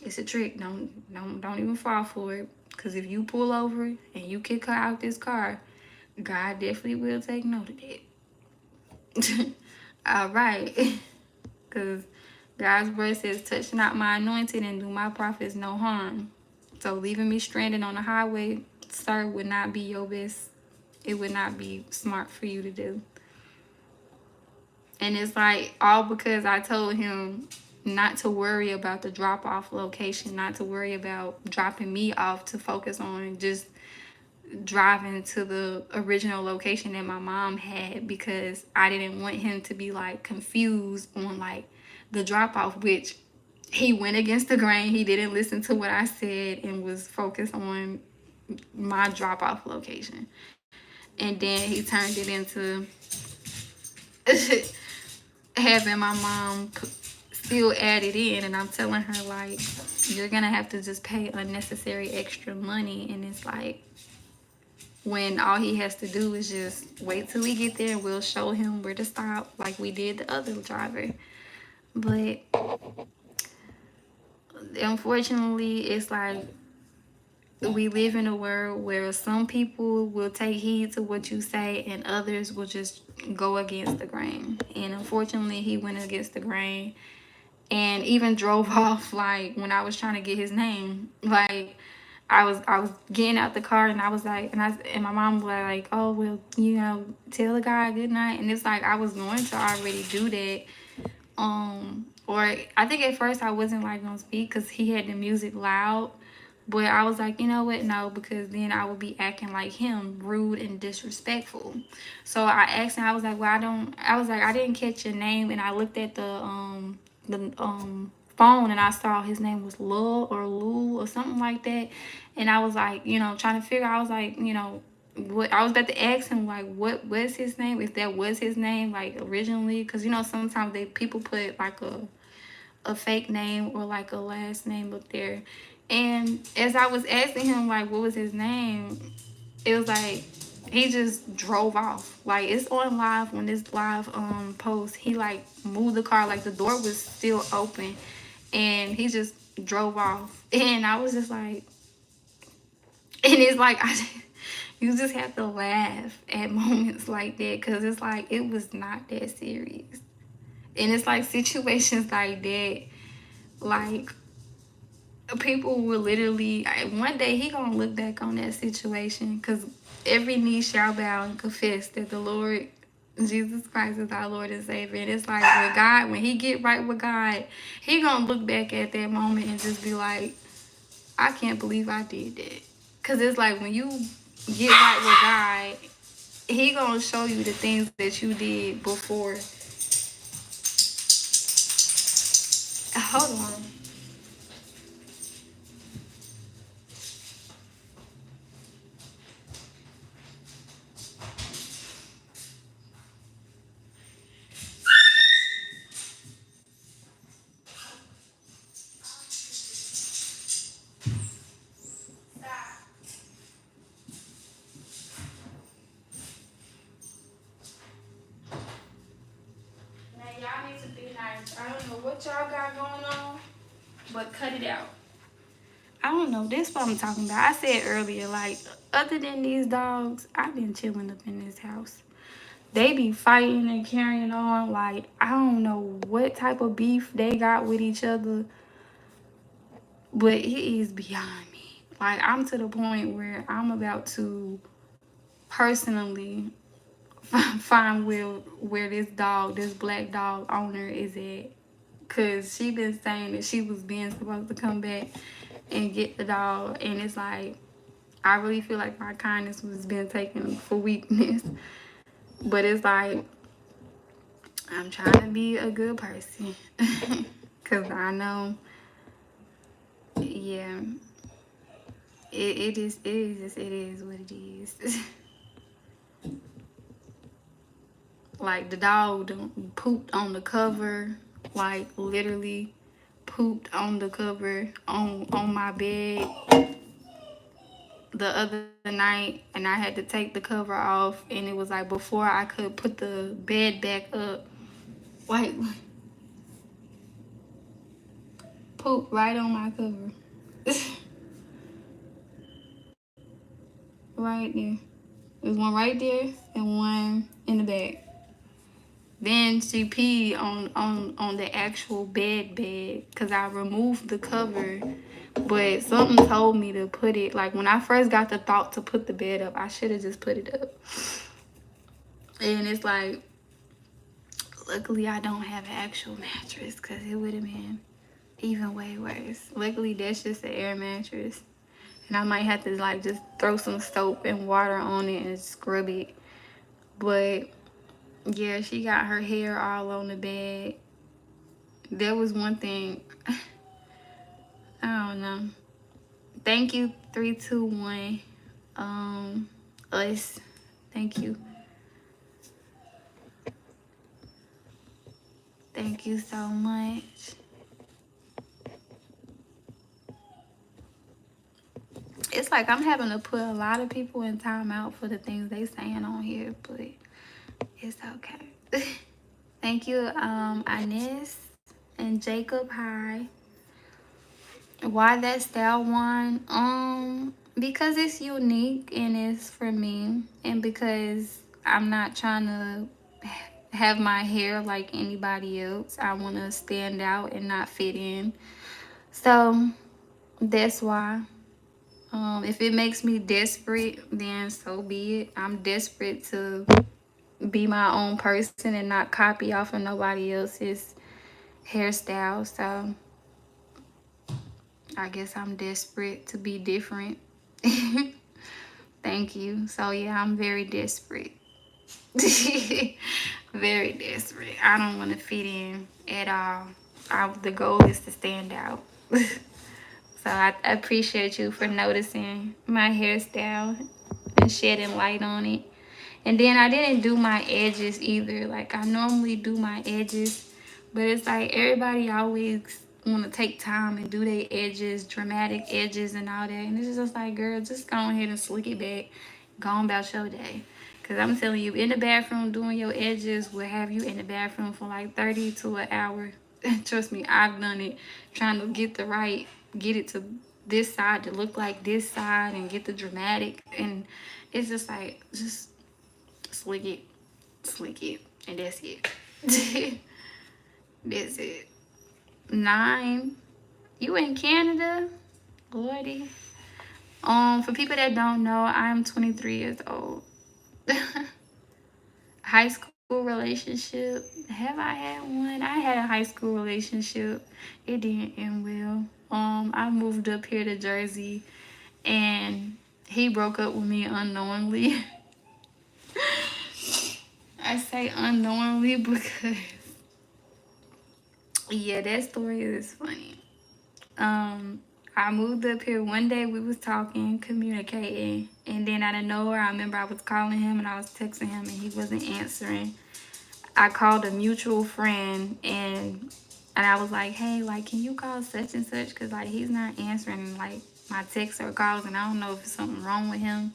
it's a trick. Don't even fall for it. Cause if you pull over and you kick her out this car, God definitely will take note of that. All right. Cause God's word says, touch not my anointed and do my prophets no harm. So leaving me stranded on the highway, sir, would not be your best. It would not be smart for you to do. And it's like all because I told him not to worry about the drop off location, not to worry about dropping me off, to focus on just driving to the original location that my mom had, because I didn't want him to be like confused on like the drop off, which he went against the grain. He didn't listen to what I said and was focused on my drop off location. And then he turned it into having my mom still add it in, and I'm telling her like, you're gonna have to just pay unnecessary extra money. And it's like, when all he has to do is just wait till we get there and we'll show him where to stop like we did the other driver. But unfortunately, it's like, we live in a world where some people will take heed to what you say and others will just go against the grain. And unfortunately, he went against the grain and even drove off, like, when I was trying to get his name. Like, I was getting out the car, and I was like, and my mom was like, oh, well, tell the guy good night. And it's like, I was going to already do that. Or I think at first I wasn't like gonna speak because he had the music loud. But I was like, you know what? No, because then I would be acting like him, rude and disrespectful. So I asked him, I was like, I didn't catch your name. And I looked at the phone, and I saw his name was Lul or Lul or something like that. And I was like, trying to figure, I was like, what I was about to ask him, like, what was his name, if that was his name, like, originally. Because, sometimes people put like a fake name or like a last name up there. And as I was asking him, like, what was his name, it was like he just drove off. Like, it's on live. When this live post, he like moved the car, like the door was still open, and he just drove off. And I was just like, and it's like you just have to laugh at moments like that, because it's like it was not that serious. And it's like situations like that, like people will literally, one day he gonna look back on that situation, because every knee shall bow and confess that the Lord Jesus Christ is our Lord and Savior. And it's like when God, when he get right with God, he gonna look back at that moment and just be like, I can't believe I did that. Because it's like when you get right with God, he gonna show you the things that you did before. Hold on. Now y'all need to be nice. I don't know what y'all got going on, but cut it out. I don't know. This is what I'm talking about. I said earlier, like, other than these dogs, I've been chilling up in this house. They be fighting and carrying on. Like, I don't know what type of beef they got with each other, but it is beyond me. Like, I'm to the point where I'm about to personally find where this dog, this black dog owner is at. Because she been saying that she was being supposed to come back and get the dog. And it's like, I really feel like my kindness was being taken for weakness. But it's like, I'm trying to be a good person. Because I know, yeah, it is what it is. Like, the dog pooped on the cover. Like, literally pooped on the cover on my bed the other night, and I had to take the cover off, and it was like before I could put the bed back up, like, poop right on my cover. Right there. There's one right there and one in the back. Then she peed on the actual bed because I removed the cover. But something told me to put it, like, when I first got the thought to put the bed up, I should have just put it up. And it's like, luckily I don't have an actual mattress, because it would have been even way worse. Luckily that's just an air mattress. And I might have to, like, just throw some soap and water on it and scrub it. But yeah, she got her hair all on the bed. There was one thing, I don't know. Thank you, 321. Us. Thank you. Thank you so much. It's like I'm having to put a lot of people in timeout for the things they saying on here, but it's okay. Thank you, Inez and Jacob. Hi. Why that style one? Because it's unique and it's for me, and because I'm not trying to have my hair like anybody else. I want to stand out and not fit in. So that's why. If it makes me desperate, then so be it. I'm desperate to be my own person and not copy off of nobody else's hairstyle. So I guess I'm desperate to be different. Thank you. So yeah, I'm very desperate. Very desperate. I don't want to fit in at all. The goal is to stand out. So I appreciate you for noticing my hairstyle and shedding light on it. And then I didn't do my edges either. Like, I normally do my edges, but it's like everybody always want to take time and do their edges, dramatic edges and all that. And it's just like, girl, just go ahead and slick it back. Go on about your day. Because I'm telling you, in the bathroom doing your edges will have you in the bathroom for like 30 to an hour. Trust me, I've done it. Trying to get it to this side to look like this side and get the dramatic. And it's just like, just slick it. And that's it. That's it. 9. You in Canada? Lordy. For people that don't know, I'm 23 years old. High school relationship. Have I had one? I had a high school relationship. It didn't end well. I moved up here to Jersey and he broke up with me unknowingly. I say unknowingly because yeah, that story is funny. I moved up here one day, we was talking, communicating, and then out of nowhere, I remember I was calling him and I was texting him and he wasn't answering. I called a mutual friend and I was like, hey, like, can you call such and such? Because, like, he's not answering, like, my texts or calls, and I don't know if there's something wrong with him.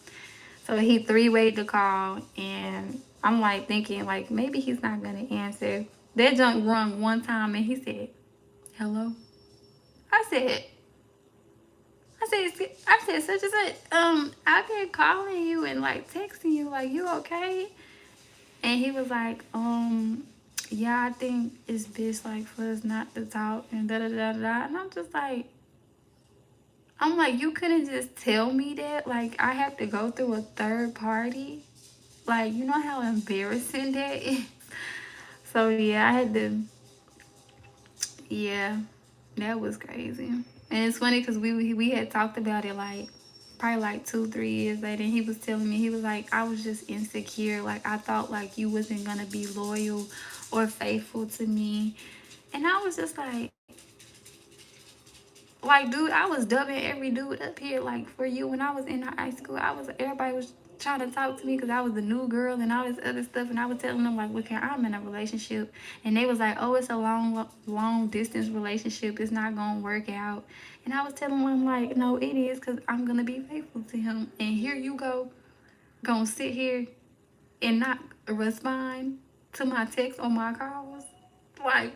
So he three-wayed the call, and I'm, like, thinking, like, maybe he's not going to answer. That junk rung one time, and he said, hello? I said, such and such, I've been calling you and, like, texting you, like, you okay? And he was like, yeah, I think it's best, like, for us not to talk and da-da-da-da. And I'm like, you couldn't just tell me that? Like, I have to go through a third party? Like, you know how embarrassing that is? So, yeah, I had to, yeah, that was crazy. And it's funny because we had talked about it, like, probably like 2-3 years later, and he was telling me, he was like, I was just insecure. Like, I thought like you wasn't gonna be loyal or faithful to me. And I was just like, dude, I was dubbing every dude up here, like, for you. When I was in high school, everybody was trying to talk to me because I was the new girl and all this other stuff. And I was telling them, like, look here, I'm in a relationship. And they was like, oh, it's a long distance relationship. It's not going to work out. And I was telling them, like, no, it is, because I'm going to be faithful to him. And here you go, going to sit here and not respond to my texts or my calls. Like,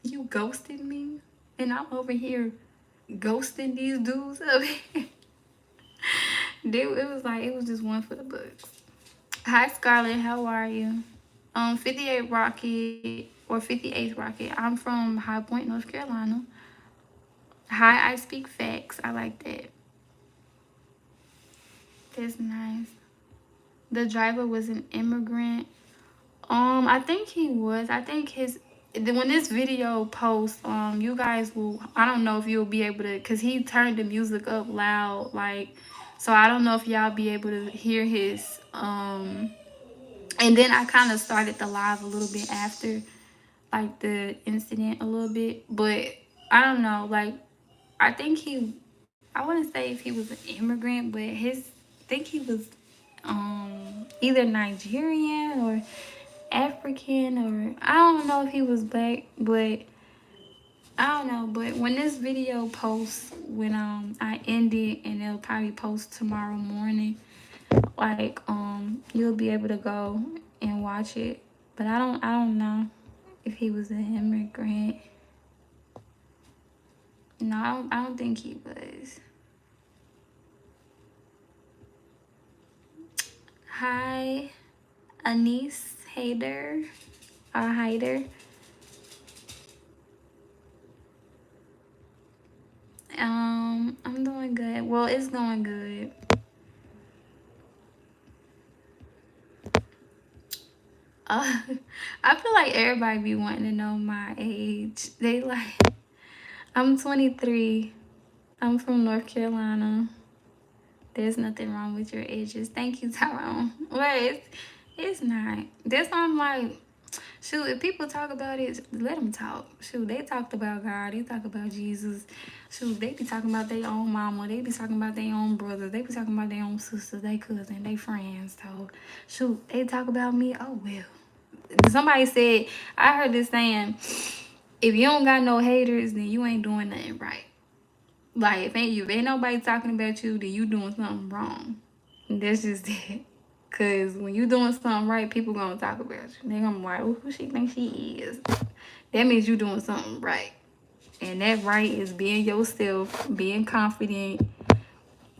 you ghosted me. And I'm over here ghosting these dudes up here. It was just one for the books. Hi Scarlett, how are you? 58 Rocket or 58th Rocket. I'm from High Point, North Carolina. Hi, I speak facts. I like that. That's nice. The driver was an immigrant. I think he was. I think when this video posts, you guys will, I don't know if you'll be able to, because he turned the music up loud, like, so I don't know if y'all be able to hear his, and then I kind of started the live a little bit after, like, the incident a little bit, but I don't know, like, I wouldn't say if he was an immigrant, but I think he was, either Nigerian or African, or I don't know if he was black, but I don't know. But when this video posts, when I end it, and it'll probably post tomorrow morning, like, you'll be able to go and watch it. But I don't know if he was an immigrant. No, I don't think he was. Hi, Anise Hayder or Hyder. I'm doing good. Well, it's going good. I feel like everybody be wanting to know my age. They like, I'm 23. I'm from North Carolina. There's nothing wrong with your ages. Thank you, Tyrone. Well, it's not. That's why I'm like, shoot, if people talk about it, let them talk. Shoot, they talked about God. They talk about Jesus. Shoot, they be talking about their own mama. They be talking about their own brothers. They be talking about their own sisters, their cousin, their friends. So, shoot, they talk about me. Oh, well. Somebody said, I heard this saying, if you don't got no haters, then you ain't doing nothing right. Like, if ain't nobody talking about you, then you doing something wrong. That's just it. Cause when you doing something right, people gonna talk about you. They gonna be like, who she think she is? That means you doing something right. And that right is being yourself, being confident,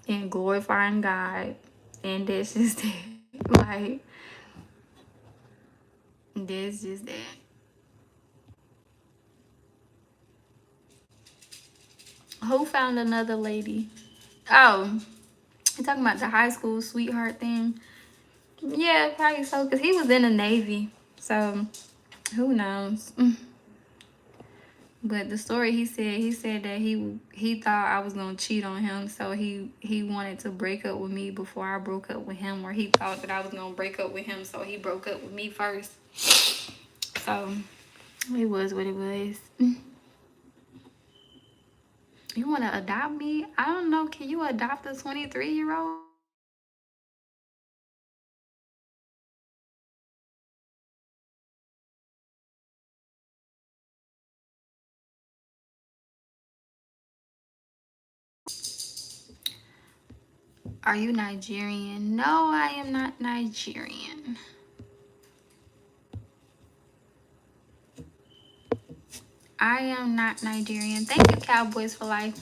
and glorifying God. And that's just it. Like, that's just that. Who found another lady? Oh, you talking about the high school sweetheart thing? Yeah, probably so, because he was in the Navy. So, who knows? But the story he said that he thought I was gonna cheat on him, so he wanted to break up with me before I broke up with him, or he thought that I was gonna break up with him, so he broke up with me first. So it was what it was. You wanna adopt me? I don't know. Can you adopt a 23-year-old? Are you Nigerian? No, I am not Nigerian. I am not Nigerian. Thank you, Cowboys for Life.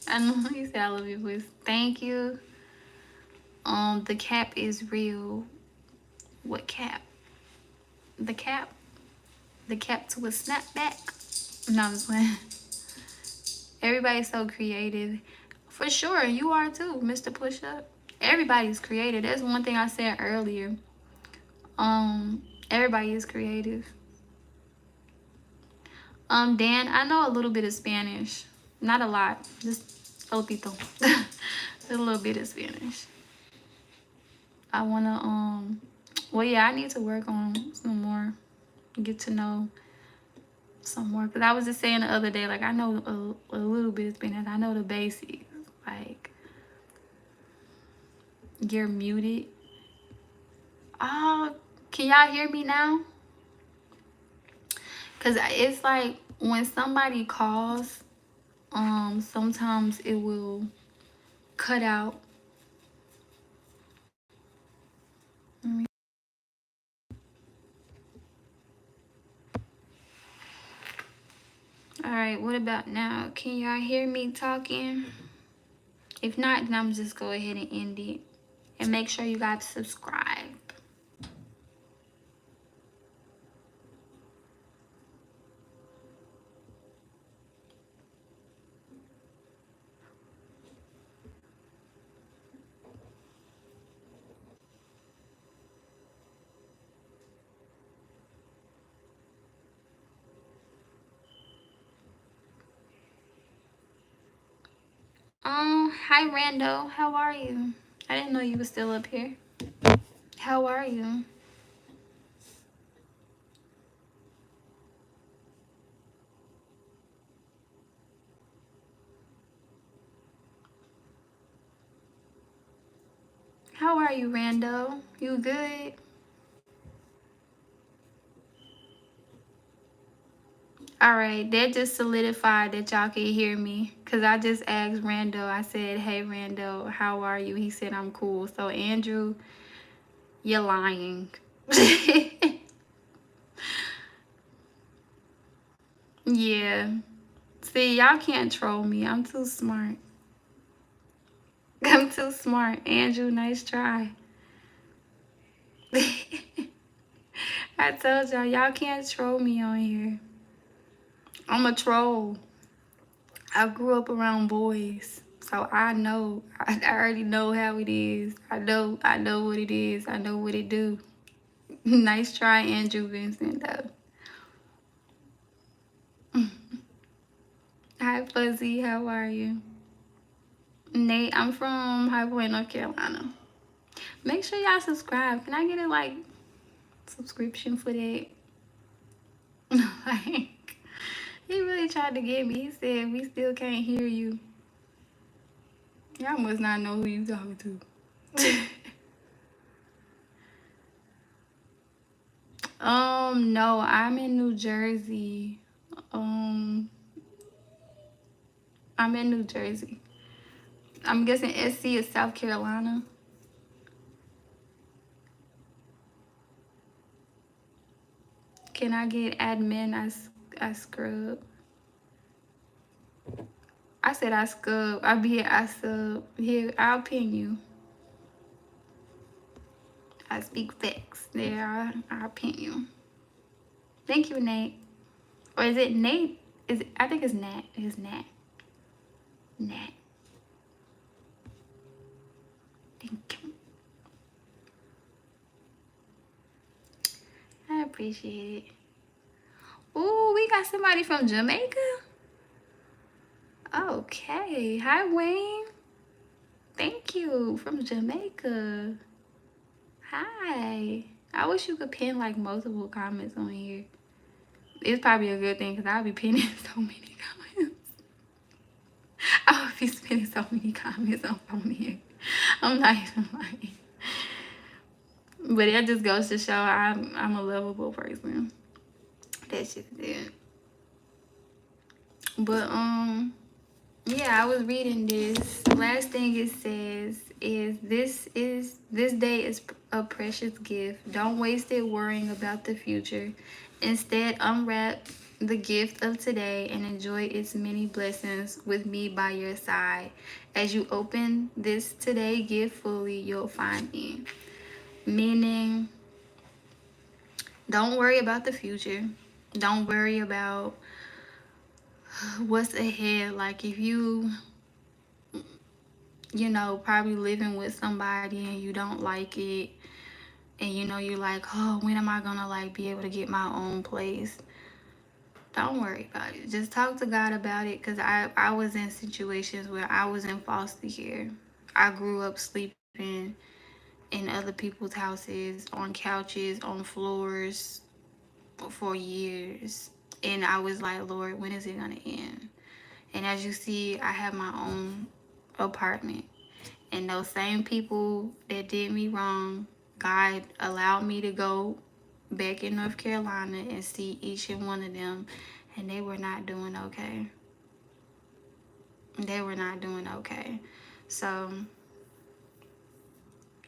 I know you said I love your voice. Thank you. The cap is real. What cap? The cap? The cap to a snapback? No, I'm just playing. Everybody's so creative. For sure, you are too, Mr. Push Up. Everybody's creative. That's one thing I said earlier. Everybody is creative. Dan, I know a little bit of Spanish. Not a lot. Just a little a little bit of Spanish. I wanna well, yeah, I need to work on some more, get to know some more, because I was just saying the other day, like, I know a little bit of Spanish. I know the basics. Like, you're muted. Oh, can y'all hear me now? Because it's like when somebody calls, sometimes it will cut out. All right, what about now? Can y'all hear me talking? If not, then I'm just go ahead and end it. And make sure you guys subscribe. Hi Rando, how are you? I didn't know you were still up here. How are you? How are you, Rando? You good? All right, that just solidified that y'all can hear me, because I just asked Rando. I said, hey Rando, how are you? He said I'm cool. So Andrew, you're lying. Yeah. See, y'all can't troll me. I'm too smart. I'm too smart. Andrew, nice try. I told y'all can't troll me on here. I'm a troll. I grew up around boys, so I know. I already know how it is. I know what it is. I know what it do. Nice try, Andrew Vincent, though. Hi, Fuzzy. How are you? Nate, I'm from High Point, North Carolina. Make sure y'all subscribe. Can I get a, like, subscription for that? Like, he really tried to get me. He said, we still can't hear you. Y'all must not know who you talking to. No, I'm in New Jersey. I'm in New Jersey. I'm guessing SC is South Carolina. Can I get admin? I scrub. I said I scrub. I be here. I sub. Here, I'll pin you. I speak facts. There, I'll pin you. Thank you, Nate. Or is it Nate? Is it, I think it's Nat. It's Nat. Nat. Thank you. I appreciate it. Ooh, we got somebody from Jamaica. Okay. Hi, Wayne. Thank you. From Jamaica. Hi. I wish you could pin like multiple comments on here. It's probably a good thing because I'll be pinning so many comments. I'll be spending so many comments on here. I'm not even lying. But it just goes to show I'm a lovable person. That's just it. But yeah, I was reading this. Last thing it says is this day is a precious gift. Don't waste it worrying about the future. Instead, unwrap the gift of today and enjoy its many blessings with me by your side. As you open this today gift fully, you'll find me. Meaning, don't worry about the future. Don't worry about what's ahead. Like if you know, probably living with somebody and you don't like it, and you know, you're like, oh, when am I gonna like be able to get my own place? Don't worry about it. Just talk to God about it, because I was in situations where I was in foster care. I grew up sleeping in other people's houses, on couches, on floors for years. And I was like, Lord, when is it gonna end? And as you see, I have my own apartment. And those same people that did me wrong, God allowed me to go back in North Carolina and see each and one of them. And they were not doing okay. They were not doing okay. So,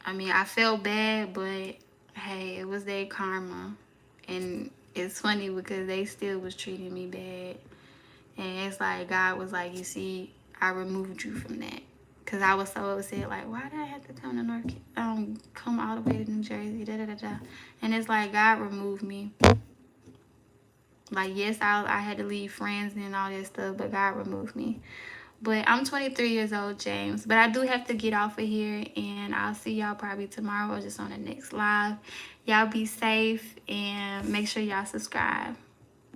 I mean, I felt bad, but hey, it was their karma. And it's funny because they still was treating me bad. And it's like God was like, you see, I removed you from that. Because I was so upset, like, why did I have to come to come all the way to New Jersey, da-da-da-da. And it's like, God removed me. Like, yes, I had to leave friends and all that stuff, but God removed me. But I'm 23 years old, James. But I do have to get off of here, and I'll see y'all probably tomorrow or just on the next live. Y'all be safe, and make sure y'all subscribe.